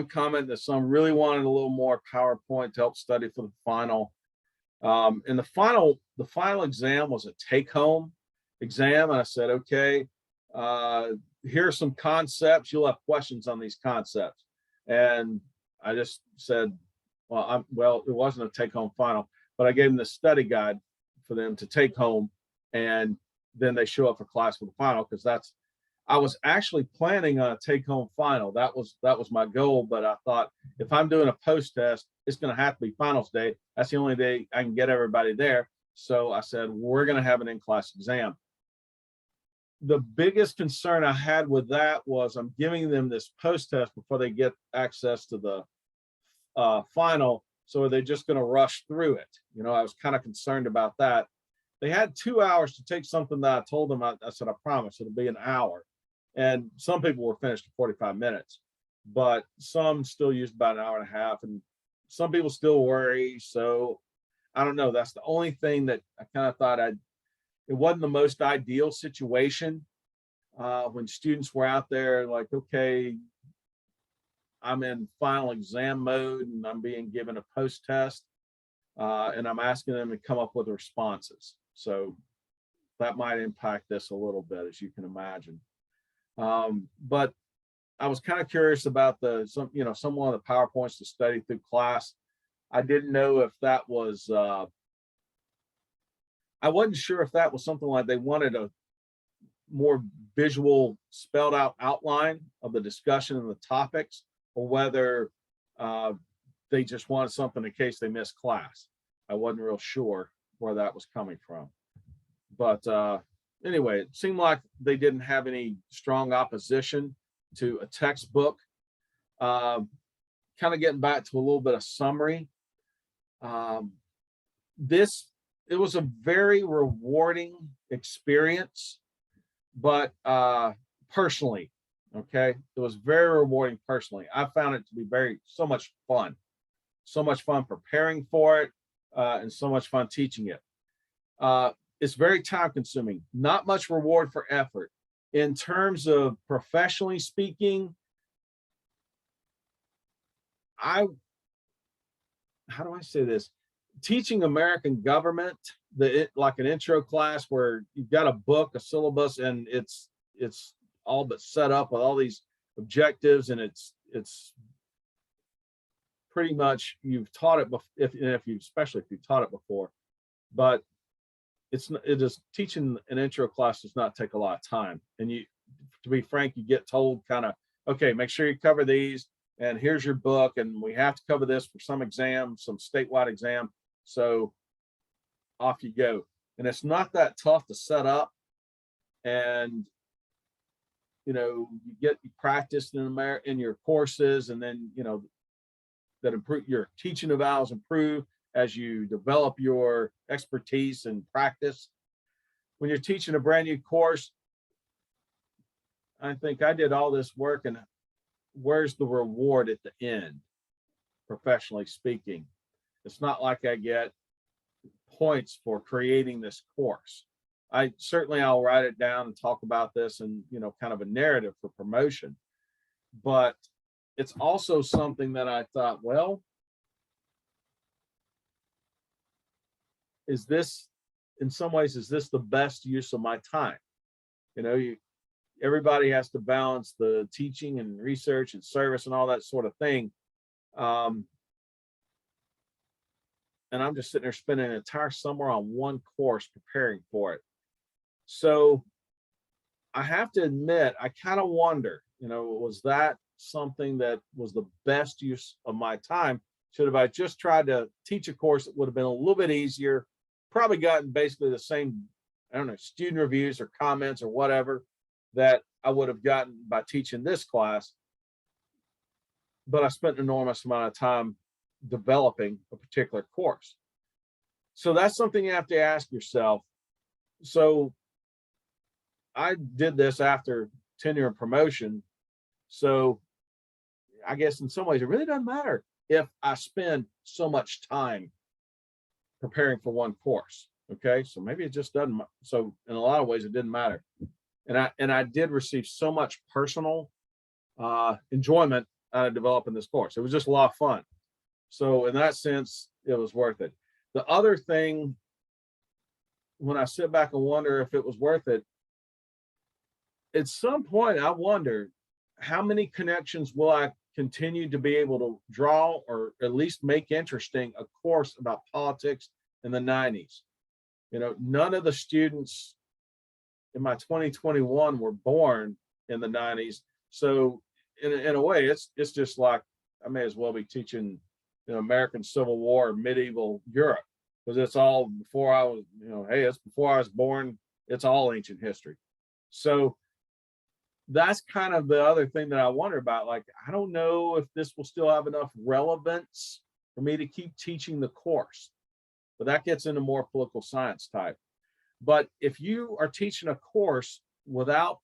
comment that some really wanted a little more PowerPoint to help study for the final. And the final exam was a take-home exam. And I said, okay, here are some concepts. You'll have questions on these concepts. And I just said, well, it wasn't a take-home final, but I gave them the study guide for them to take home, and then they show up for class for the final, because I was actually planning on a take-home final. That was my goal, but I thought if I'm doing a post-test, it's going to have to be finals day. That's the only day I can get everybody there. So I said, we're going to have an in-class exam. The biggest concern I had with that was I'm giving them this post-test before they get access to the final. So are they just going to rush through it? You know, I was kind of concerned about that. They had 2 hours to take something that I told them. I said, I promise it'll be an hour. And some people were finished in 45 minutes, but some still used about an hour and a half, and some people still worry. So I don't know. That's the only thing that I kind of thought it wasn't the most ideal situation when students were out there like, okay, I'm in final exam mode and I'm being given a post test and I'm asking them to come up with responses. So that might impact this a little bit, as you can imagine. But I was kind of curious about some one of the PowerPoints to study through class. I didn't know if that was I wasn't sure if that was something like they wanted a more visual spelled out outline of the discussion and the topics, or whether they just wanted something in case they missed class. I wasn't real sure where that was coming from. But anyway, it seemed like they didn't have any strong opposition to a textbook. Kind of getting back to a little bit of summary. It was a very rewarding experience, but personally, okay, it was very rewarding personally. I found it to be so much fun preparing for it, and so much fun teaching it. It's very time consuming, not much reward for effort. In terms of professionally speaking, how do I say this? Teaching American government, like an intro class where you've got a book, a syllabus, and it's all but set up with all these objectives, and it's pretty much you've taught it especially if you've taught it before. But it is teaching an intro class does not take a lot of time, and to be frank, you get told kind of, okay, make sure you cover these, and here's your book, and we have to cover this for some exam, some statewide exam. So off you go. And it's not that tough to set up. And, you practice in your courses, and then, that improve your teaching evals improve as you develop your expertise and practice. When you're teaching a brand new course, I think I did all this work, and where's the reward at the end, professionally speaking? It's not like I get points for creating this course. I'll write it down and talk about this and, kind of a narrative for promotion. But it's also something that I thought, well, in some ways, is this the best use of my time? Everybody has to balance the teaching and research and service and all that sort of thing. And I'm just sitting there spending an entire summer on one course preparing for it. So I have to admit, I kind of wonder, was that something that was the best use of my time? Should I just tried to teach a course that would have been a little bit easier, probably gotten basically the same, student reviews or comments or whatever that I would have gotten by teaching this class. But I spent an enormous amount of time developing a particular course. So that's something you have to ask yourself. So I did this after tenure and promotion. So I guess in some ways, it really doesn't matter if I spend so much time preparing for one course. Okay. So maybe it just doesn't. So in a lot of ways, it didn't matter. And I did receive so much personal enjoyment out of developing this course. It was just a lot of fun. So in that sense, it was worth it. The other thing, when I sit back and wonder if it was worth it, at some point, I wonder how many connections will I continue to be able to draw, or at least make interesting, a course about politics in the 90s. None of the students in my 2021 were born in the 90s. So in a way, it's just like I may as well be teaching American Civil War or medieval Europe, because it's all before I was, hey, it's before I was born. It's all ancient history. So that's kind of the other thing that I wonder about. Like, I don't know if this will still have enough relevance for me to keep teaching the course, but that gets into more political science type. But if you are teaching a course without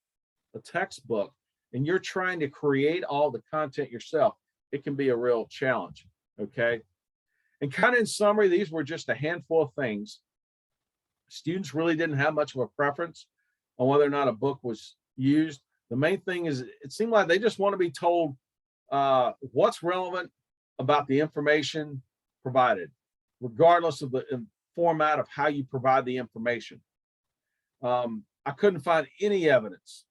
a textbook and you're trying to create all the content yourself, it can be a real challenge. Okay. And kind of in summary, these were just a handful of things. Students really didn't have much of a preference on whether or not a book was used. The main thing is, it seemed like they just want to be told what's relevant about the information provided, regardless of the format of how you provide the information. I couldn't find any evidence.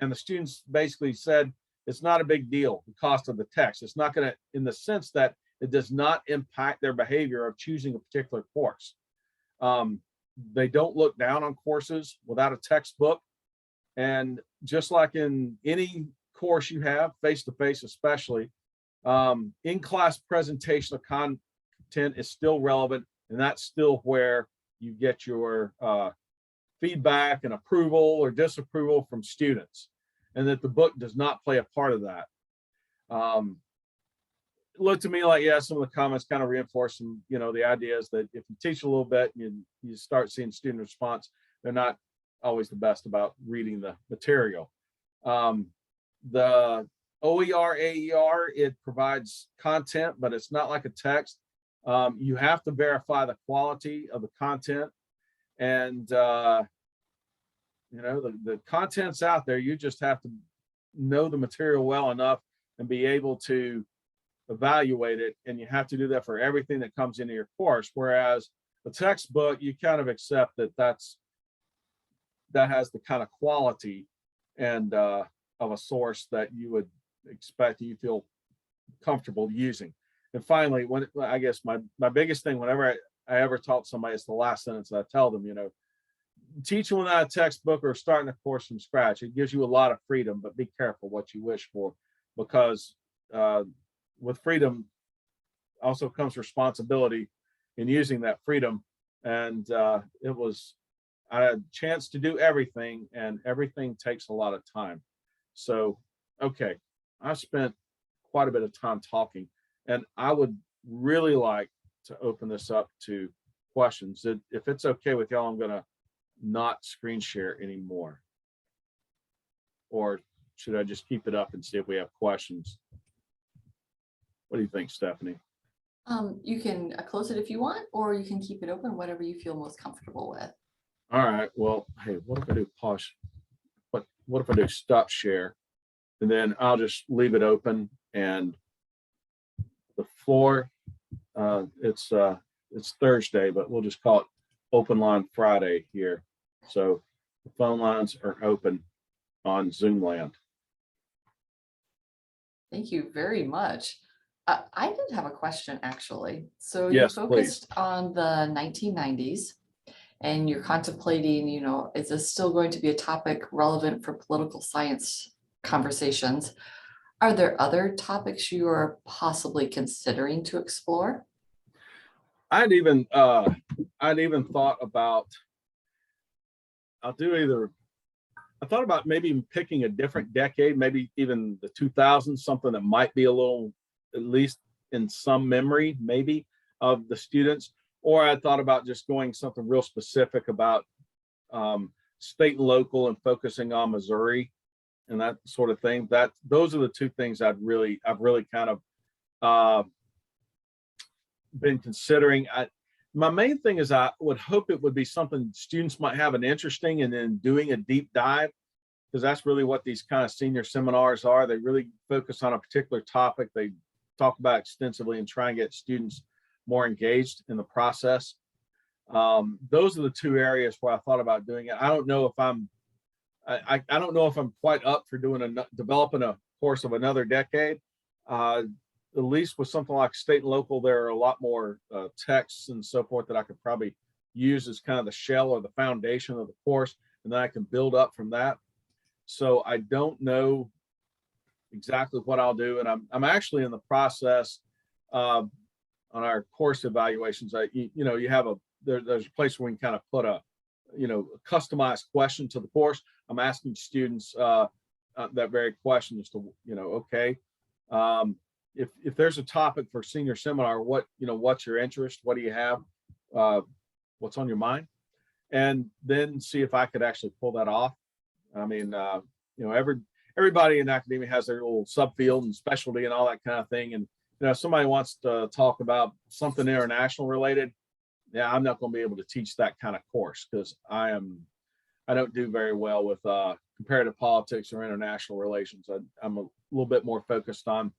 And the students basically said, it's not a big deal, the cost of the text. It's not going to, in the sense that it does not impact their behavior of choosing a particular course. they don't look down on courses without a textbook. And just like in any course you have, face-to-face especially, in-class presentation of content is still relevant, and that's still where you get your feedback and approval or disapproval from students, and that the book does not play a part of that. It looked to me like, yeah, some of the comments kind of reinforce some, the idea is that if you teach a little bit and you start seeing student response, they're not always the best about reading the material. The OER, AER, it provides content, but it's not like a text. You have to verify the quality of the content, and the content's out there. You just have to know the material well enough and be able to evaluate it, and you have to do that for everything that comes into your course. Whereas a textbook, you kind of accept that that has the kind of quality and of a source that you would expect, you feel comfortable using. And finally, I guess my biggest thing whenever I ever taught somebody, it's the last sentence that I tell them, teaching without a textbook or starting a course from scratch, it gives you a lot of freedom, but be careful what you wish for, because with freedom also comes responsibility in using that freedom. And I had a chance to do everything, and everything takes a lot of time. So, okay, I spent quite a bit of time talking, and I would really like to open this up to questions. If it's okay with y'all, I'm gonna not screen share anymore. Or should I just keep it up and see if we have questions? What do you think, Stephanie? You can close it if you want, or you can keep it open, whatever you feel most comfortable with. All right, well, hey, what if I do pause? What if I do stop share? And then I'll just leave it open, and the floor, it's Thursday, but we'll just call it Open Line Friday here. So the phone lines are open on Zoom land. Thank you very much. I did have a question, actually. So Yes, you focused on the 1990s, and you're contemplating, is this still going to be a topic relevant for political science conversations? Are there other topics you are possibly considering to explore? I'd even thought about, I thought about maybe even picking a different decade, maybe even the 2000s, something that might be a little, at least in some memory, maybe, of the students. Or I thought about just going something real specific about state and local and focusing on Missouri and that sort of thing. Those are the two things I've really kind of been considering. My main thing is I would hope it would be something students might have an interest in, and then doing a deep dive, because that's really what these kind of senior seminars are. They really focus on a particular topic. They talk about extensively and try and get students more engaged in the process. Those are the two areas where I thought about doing it. I don't know if I don't know if I'm quite up for developing a course of another decade. At least with something like state and local, there are a lot more texts and so forth that I could probably use as kind of the shell or the foundation of the course, and then I can build up from that. So I don't know exactly what I'll do, and I'm actually in the process on our course evaluations. You have there's a place where we can kind of put a customized question to the course. I'm asking students that very question as to okay, if there's a topic for senior seminar, what's your interest? What do you have? What's on your mind? And then see if I could actually pull that off. I mean, everybody in academia has their little subfield and specialty and all that kind of thing. And if somebody wants to talk about something international related, yeah, I'm not going to be able to teach that kind of course, because I don't do very well with comparative politics or international relations. I'm a little bit more focused on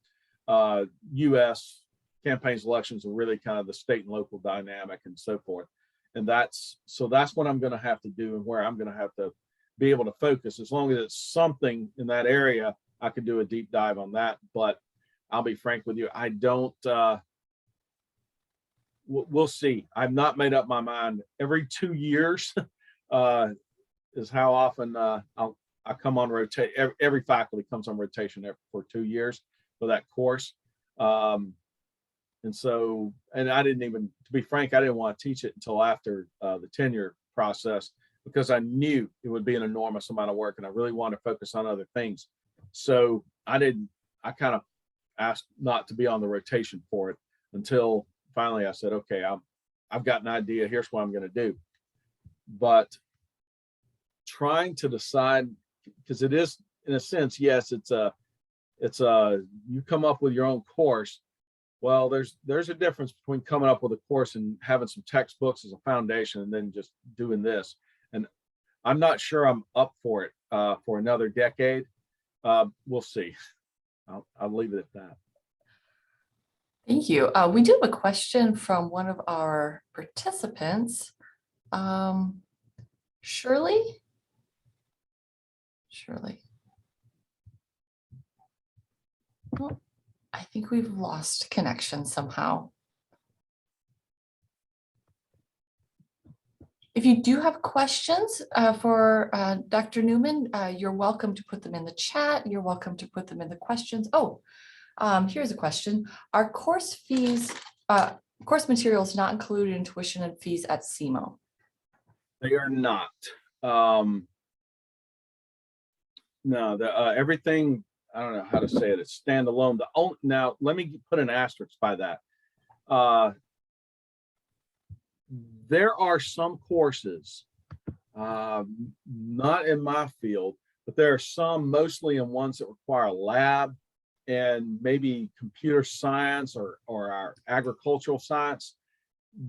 U.S. campaigns, elections, and really kind of the state and local dynamic and so forth. And that's what I'm going to have to do, and where I'm going to have to be able to focus. As long as it's something in that area, I could do a deep dive on that. But I'll be frank with you, I don't we'll see. I've not made up my mind. Every 2 years is how often I come on rotate. Every faculty comes on rotation for 2 years for that course. And so, and I didn't even, to be frank, I didn't want to teach it until after the tenure process, because I knew it would be an enormous amount of work and I really wanted to focus on other things. So I kind of asked not to be on the rotation for it until finally I said, okay, I've got an idea. Here's what I'm going to do. But trying to decide, because it is, in a sense, yes, it's you come up with your own course. Well, there's a difference between coming up with a course and having some textbooks as a foundation and then just doing this. And I'm not sure I'm up for it for another decade. We'll see. I'll leave it at that. Thank you. We do have a question from one of our participants. Shirley? Oh, I think we've lost connection somehow. If you do have questions for Dr. Newman, you're welcome to put them in the chat. You're welcome to put them in the questions. Oh, here's a question. Are course fees, course materials not included in tuition and fees at SEMO? They are not. No, everything, I don't know how to say it, it's standalone. Now, let me put an asterisk by that. There are some courses, not in my field, but there are some, mostly in ones that require lab and maybe computer science or our agricultural science.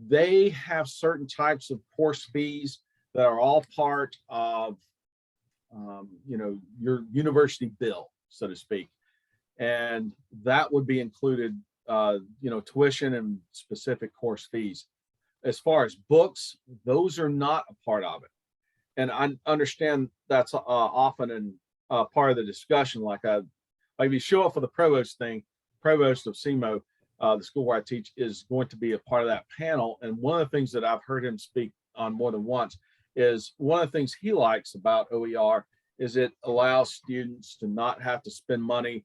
They have certain types of course fees that are all part of your university bill, so to speak. And that would be included, tuition and specific course fees. As far as books, those are not a part of it. And I understand that's often in part of the discussion. Like if you show up for the provost thing, provost of SEMO, the school where I teach, is going to be a part of that panel. And one of the things that I've heard him speak on more than once is one of the things he likes about OER is it allows students to not have to spend money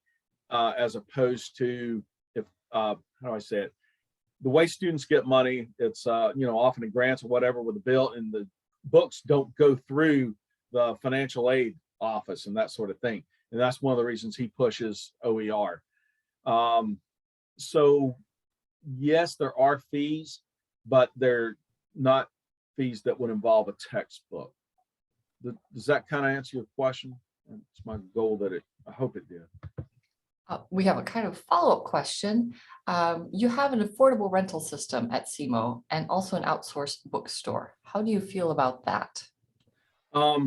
as opposed to, if how do I say it? The way students get money, it's often in grants or whatever with the bill, and the books don't go through the financial aid office and that sort of thing. And that's one of the reasons he pushes OER. So yes, there are fees, but they're not fees that would involve a textbook. Does that kind of answer your question? It's my goal that I hope it did. We have a kind of follow-up question. You have an affordable rental system at SEMO and also an outsourced bookstore. How do you feel about that? I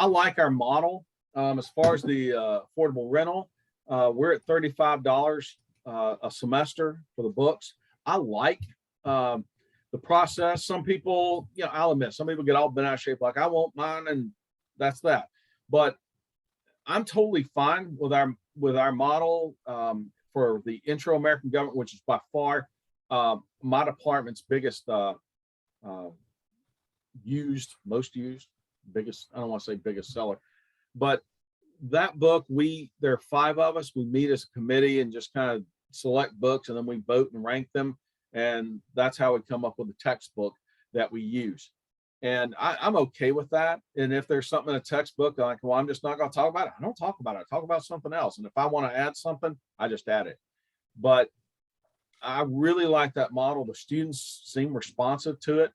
like our model. As far as the affordable rental, we're at $35 a semester for the books. I like the process. Some people, I'll admit, some people get all bent out of shape, like I want mine, and that's that. But I'm totally fine with our model for the intro American government, which is by far my department's biggest most used, biggest, I don't want to say biggest seller, but that book, there are 5 of us. We meet as a committee and just kind of select books, and then we vote and rank them. And that's how we come up with the textbook that we use. And I'm okay with that. And if there's something in a textbook, I'm like, well, I'm just not going to talk about it. I don't talk about it. I talk about something else. And if I want to add something, I just add it. But I really like that model. The students seem responsive to it.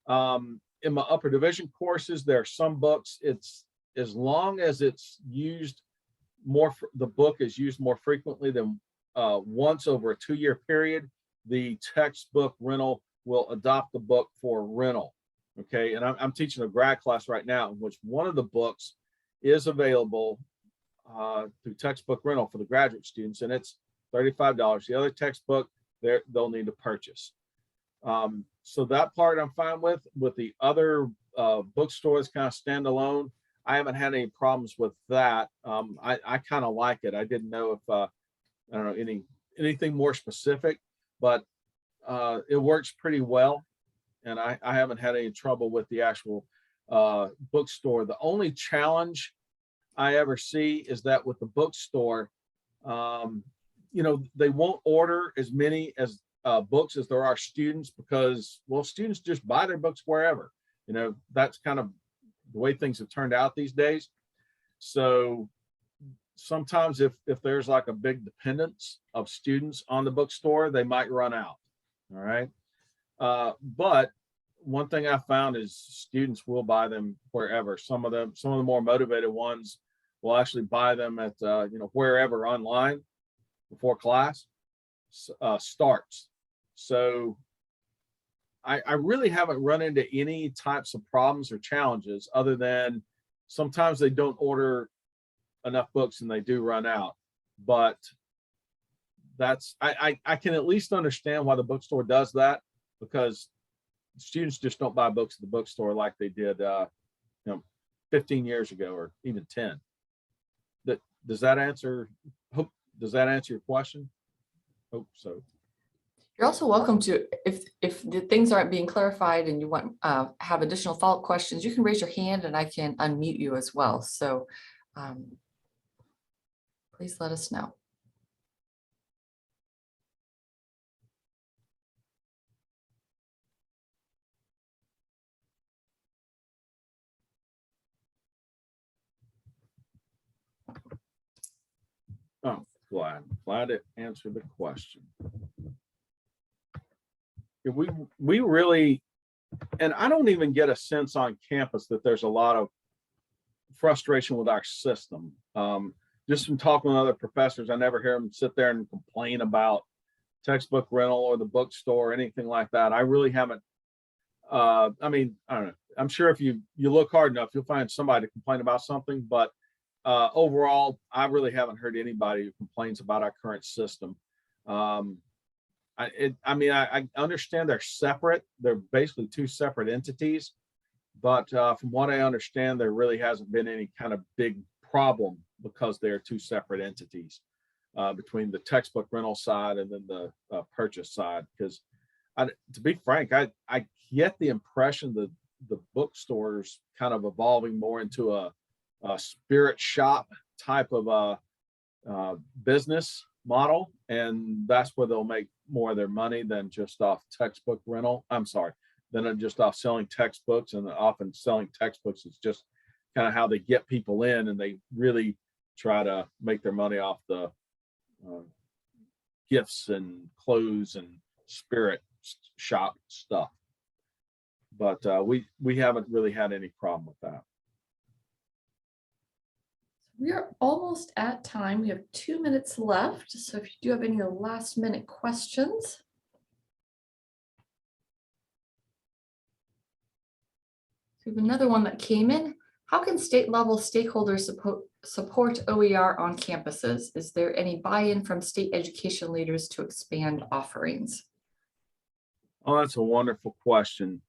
In my upper division courses, there are some books, it's as long as it's used more, the book is used more frequently than once over a 2-year period, the textbook rental will adopt the book for rental. Okay, and I'm teaching a grad class right now in which one of the books is available through textbook rental for the graduate students, and it's $35. The other textbook they'll need to purchase. So that part I'm fine with. With the other bookstores kind of standalone, I haven't had any problems with that. I kind of like it. I didn't know if I don't know anything more specific, but it works pretty well, and I haven't had any trouble with the actual bookstore. The only challenge I ever see is that with the bookstore, they won't order as many as books as there are students because, well, students just buy their books wherever. That's kind of the way things have turned out these days. So sometimes if there's like a big dependence of students on the bookstore, they might run out. All right. But one thing I found is students will buy them wherever. Some of the more motivated ones will actually buy them at wherever online before class starts. So I really haven't run into any types of problems or challenges other than sometimes they don't order enough books and they do run out. But that's I can at least understand why the bookstore does that, because students just don't buy books at the bookstore like they did 15 years ago or even 10. Does that answer your question? Hope so. You're also welcome to, if the things aren't being clarified and you want have additional follow-up questions, you can raise your hand and I can unmute you as well. So please let us know. Oh, glad it answered the question. We really, and I don't even get a sense on campus that there's a lot of frustration with our system. Just from talking with other professors, I never hear them sit there and complain about textbook rental or the bookstore or anything like that. I really haven't. I don't know. I'm sure if you look hard enough, you'll find somebody to complain about something. But overall, I really haven't heard anybody who complains about our current system. I understand they're separate. They're basically two separate entities. But from what I understand, there really hasn't been any kind of big problem because they're two separate entities between the textbook rental side and then the purchase side. Because to be frank, I get the impression that the bookstore's kind of evolving more into a spirit shop type of business model, and that's where they'll make more of their money than just off textbook rental. Than just off selling textbooks, and often selling textbooks is just kind of how they get people in, and they really try to make their money off the gifts and clothes and spirit shop stuff. But we haven't really had any problem with that. We are almost at time. We have 2 minutes left. So if you do have any last minute questions. We have another one that came in. How can state level stakeholders support OER on campuses? Is there any buy-in from state education leaders to expand offerings? Oh, that's a wonderful question.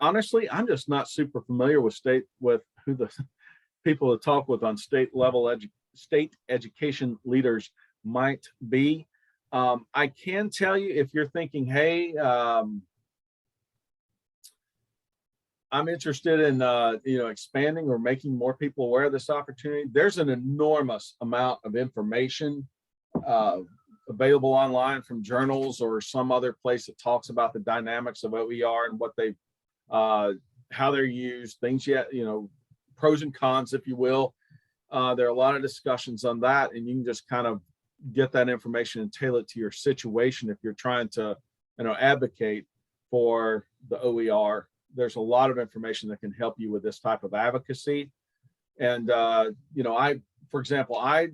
Honestly, I'm just not super familiar with who the people to talk with on state level state education leaders might be. I can tell you, if you're thinking, hey, I'm interested in expanding or making more people aware of this opportunity, there's an enormous amount of information available online from journals or some other place that talks about the dynamics of OER and what they how they're used, things pros and cons, if you will. There are a lot of discussions on that, and you can just kind of get that information and tailor it to your situation if you're trying to advocate for the OER. There's a lot of information that can help you with this type of advocacy. And for example, I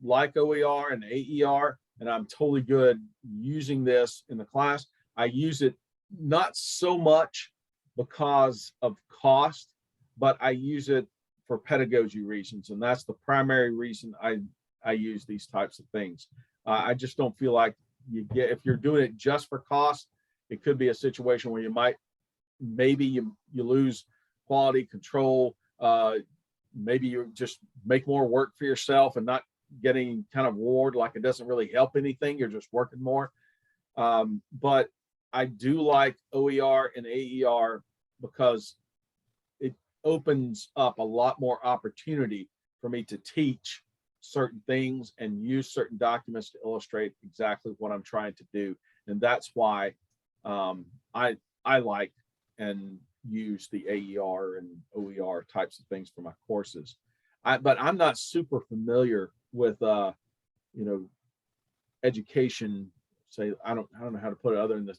like OER and AER, and I'm totally good using this in the class. I use it not so much because of cost, but I use it for pedagogy reasons, and that's the primary reason I use these types of things. I just don't feel like if you're doing it just for cost, it could be a situation where maybe you lose quality control. Maybe you just make more work for yourself and not getting kind of bored, like it doesn't really help anything. You're just working more. But I do like OER and AER because it opens up a lot more opportunity for me to teach certain things and use certain documents to illustrate exactly what I'm trying to do. And that's why I like and use the AER and OER types of things for my courses. But I'm not super familiar with education. Say I don't know how to put it other than the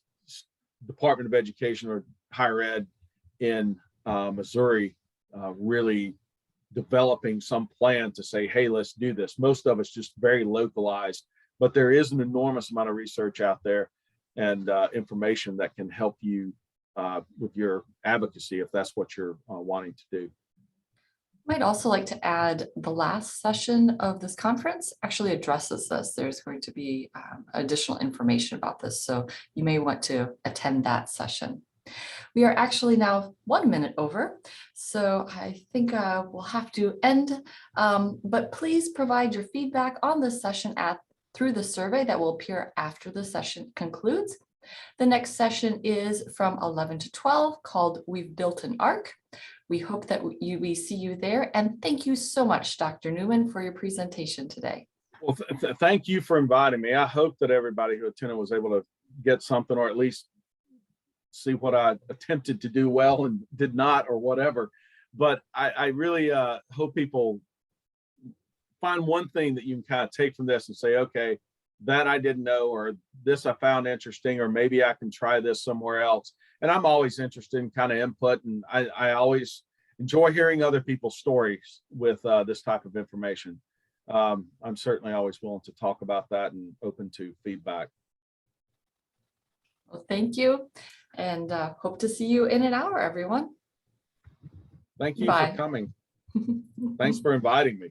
Department of Education or higher ed in Missouri really developing some plan to say, hey, let's do this. Most of it's just very localized, but there is an enormous amount of research out there and information that can help you with your advocacy if that's what you're wanting to do. Might also like to add the last session of this conference actually addresses this. There's going to be additional information about this, so you may want to attend that session. We are actually now 1 minute over, so I think we'll have to end, but please provide your feedback on this session through the survey that will appear after the session concludes. The next session is from 11 to 12 called We've Built an Arc. We hope that we see you there, and thank you so much, Dr. Newman, for your presentation today. Well, thank you for inviting me. I hope that everybody who attended was able to get something, or at least see what I attempted to do well and did not, or whatever. But I really hope people find one thing that you can kind of take from this and say, okay, that I didn't know, or this I found interesting, or maybe I can try this somewhere else. And I'm always interested in kind of input, and I always enjoy hearing other people's stories with this type of information. I'm certainly always willing to talk about that and open to feedback. Well, thank you, and hope to see you in an hour, everyone. Thank you Bye. for coming. Thanks for inviting me.